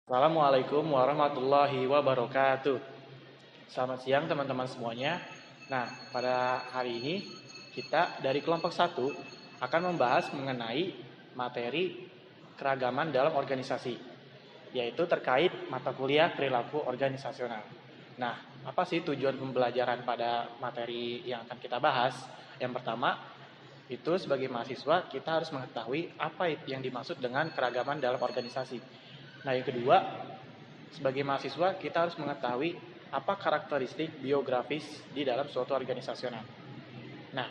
Assalamualaikum warahmatullahi wabarakatuh. Selamat siang teman-teman semuanya. Nah, pada hari ini kita dari kelompok 1 akan membahas mengenai materi keragaman dalam organisasi, yaitu terkait mata kuliah perilaku organisasional. Nah, apa sih tujuan pembelajaran pada materi yang akan kita bahas? Yang pertama, itu sebagai mahasiswa kita harus mengetahui apa yang dimaksud dengan keragaman dalam organisasi. Nah, yang kedua, sebagai mahasiswa kita harus mengetahui apa karakteristik biografis di dalam suatu organisasional. Nah,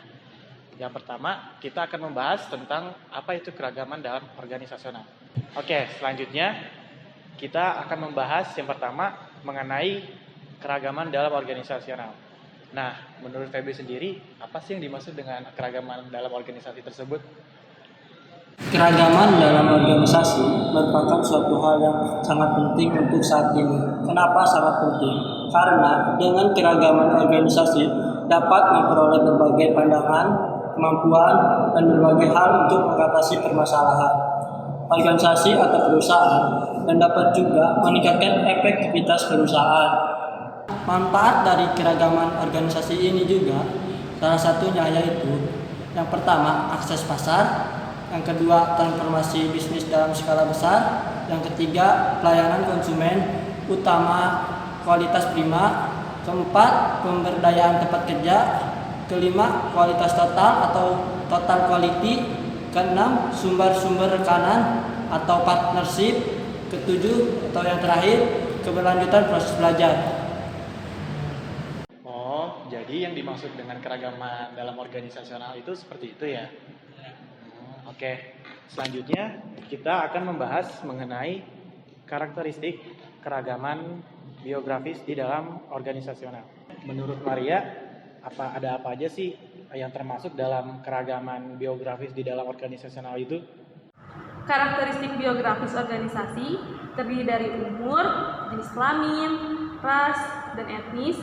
yang pertama kita akan membahas tentang apa itu keragaman dalam organisasional. Oke, selanjutnya kita akan membahas yang pertama mengenai keragaman dalam organisasional. Nah, menurut Feby sendiri, apa sih yang dimaksud dengan keragaman dalam organisasi tersebut? Keragaman dalam organisasi merupakan suatu hal yang sangat penting untuk saat ini. Kenapa sangat penting? Karena dengan keragaman organisasi dapat memperoleh berbagai pandangan, kemampuan, dan berbagai hal untuk mengatasi permasalahan organisasi atau perusahaan, dan dapat juga meningkatkan efektivitas perusahaan. Manfaat dari keragaman organisasi ini juga salah satunya yaitu yang pertama akses pasar, yang kedua transformasi bisnis dalam skala besar, yang ketiga pelayanan konsumen utama kualitas prima, keempat pemberdayaan tempat kerja, kelima kualitas total atau total quality, keenam sumber-sumber rekanan atau partnership, ketujuh atau yang terakhir keberlanjutan proses belajar. Jadi yang dimaksud dengan keragaman dalam organisasional itu seperti itu ya. Oke, selanjutnya kita akan membahas mengenai karakteristik keragaman biografis di dalam organisasional. Menurut Maria, ada apa aja sih yang termasuk dalam keragaman biografis di dalam organisasional itu? Karakteristik biografis organisasi terdiri dari umur, jenis kelamin, ras dan etnis,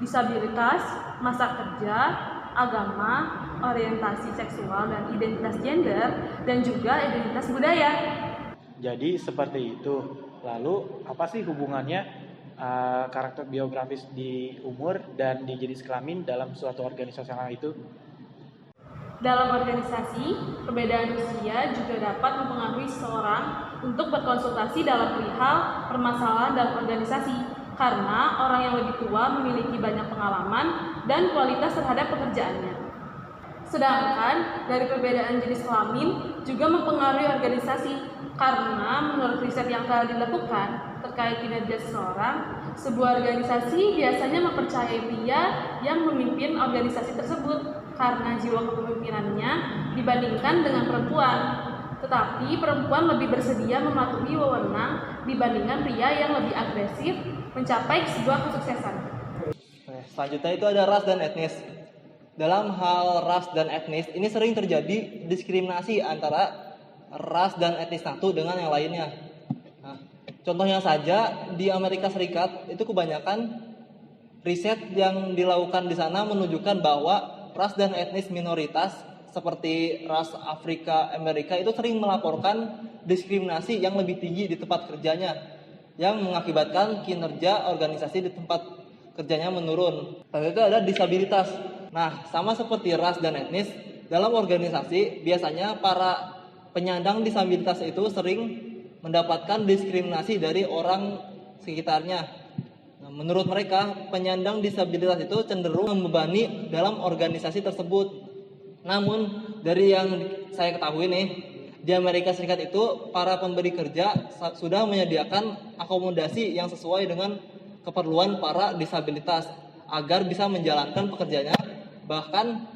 disabilitas, masa kerja, agama, orientasi seksual dan identitas gender, dan juga identitas budaya. Jadi seperti itu. Lalu apa sih hubungannya karakter biografis di umur dan di jenis kelamin dalam suatu organisasional itu? Dalam organisasi, perbedaan usia juga dapat mempengaruhi seseorang untuk berkonsultasi dalam perihal permasalahan dalam organisasi, karena orang yang lebih tua memiliki banyak pengalaman dan kualitas terhadap pekerjaannya. Sedangkan dari perbedaan jenis kelamin juga mempengaruhi organisasi, karena menurut riset yang telah dilakukan terkait kinerja seseorang, sebuah organisasi biasanya mempercayai pria yang memimpin organisasi tersebut karena jiwa kepemimpinannya dibandingkan dengan perempuan. Tetapi perempuan lebih bersedia mematuhi wewenang dibandingkan pria yang lebih agresif mencapai sebuah kesuksesan. Selanjutnya itu ada ras dan etnis. Dalam hal ras dan etnis, ini sering terjadi diskriminasi antara ras dan etnis satu dengan yang lainnya. Nah, contohnya saja di Amerika Serikat itu kebanyakan riset yang dilakukan di sana menunjukkan bahwa ras dan etnis minoritas seperti ras Afrika Amerika itu sering melaporkan diskriminasi yang lebih tinggi di tempat kerjanya, yang mengakibatkan kinerja organisasi di tempat kerjanya menurun. Lalu itu ada disabilitas. Nah, sama seperti ras dan etnis, dalam organisasi biasanya para penyandang disabilitas itu sering mendapatkan diskriminasi dari orang sekitarnya. Nah, menurut mereka, penyandang disabilitas itu cenderung membebani dalam organisasi tersebut. Namun, dari yang saya ketahui nih, di Amerika Serikat itu para pemberi kerja sudah menyediakan akomodasi yang sesuai dengan keperluan para disabilitas agar bisa menjalankan pekerjaannya, bahkan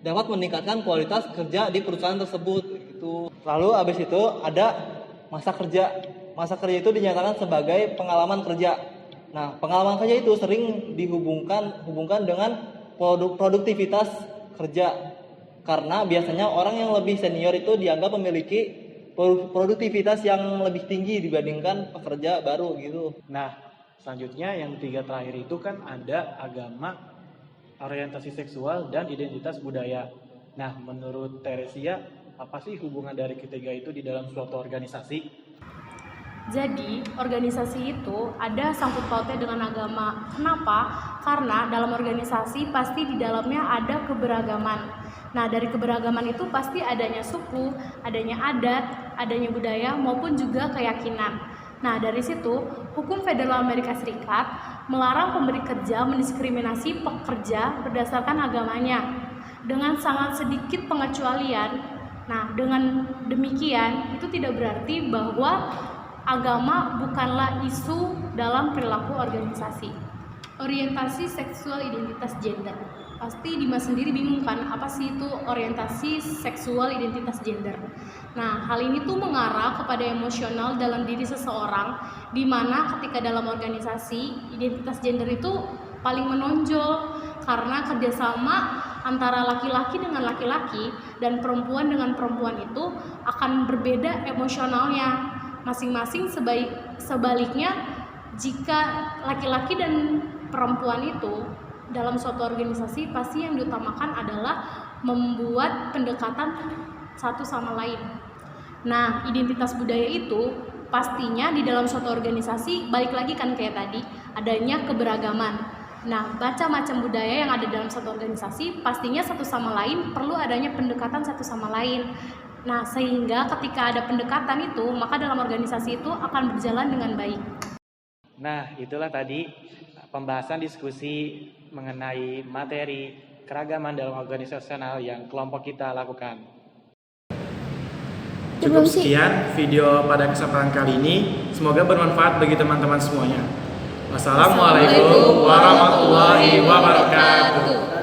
dapat meningkatkan kualitas kerja di perusahaan tersebut gitu. Lalu habis itu ada masa kerja. Masa kerja itu dinyatakan sebagai pengalaman kerja. Nah, pengalaman kerja itu sering dihubungkan dengan produktivitas kerja. Karena biasanya orang yang lebih senior itu dianggap memiliki produktivitas yang lebih tinggi dibandingkan pekerja baru gitu. Nah, selanjutnya yang tiga terakhir itu kan ada agama, orientasi seksual, dan identitas budaya. Nah, menurut Teresia, apa sih hubungan dari ketiga itu di dalam suatu organisasi? Jadi, organisasi itu ada sangkut pautnya dengan agama. Kenapa? Karena dalam organisasi pasti di dalamnya ada keberagaman. Nah, dari keberagaman itu pasti adanya suku, adanya adat, adanya budaya, maupun juga keyakinan. Nah, dari situ, hukum federal Amerika Serikat melarang pemberi kerja mendiskriminasi pekerja berdasarkan agamanya dengan sangat sedikit pengecualian. Nah, dengan demikian, itu tidak berarti bahwa agama bukanlah isu dalam perilaku organisasi. Orientasi seksual identitas gender. Pasti Dimas sendiri bingung kan, apa sih itu orientasi seksual identitas gender? Nah, hal ini tuh mengarah kepada emosional dalam diri seseorang, di mana ketika dalam organisasi, identitas gender itu paling menonjol karena kerjasama antara laki-laki dengan laki-laki dan perempuan dengan perempuan itu akan berbeda emosionalnya. Masing-masing sebaliknya, jika laki-laki dan perempuan itu dalam suatu organisasi pasti yang diutamakan adalah membuat pendekatan satu sama lain. Nah, identitas budaya itu pastinya di dalam suatu organisasi balik lagi kan kayak tadi, adanya keberagaman. Nah, macam-macam budaya yang ada dalam satu organisasi pastinya satu sama lain perlu adanya pendekatan satu sama lain. Nah, sehingga ketika ada pendekatan itu, maka dalam organisasi itu akan berjalan dengan baik. Nah, itulah tadi pembahasan diskusi mengenai materi keragaman dalam organisasional yang kelompok kita lakukan. Cukup sekian video pada kesempatan kali ini. Semoga bermanfaat bagi teman-teman semuanya. Wassalamualaikum warahmatullahi wabarakatuh.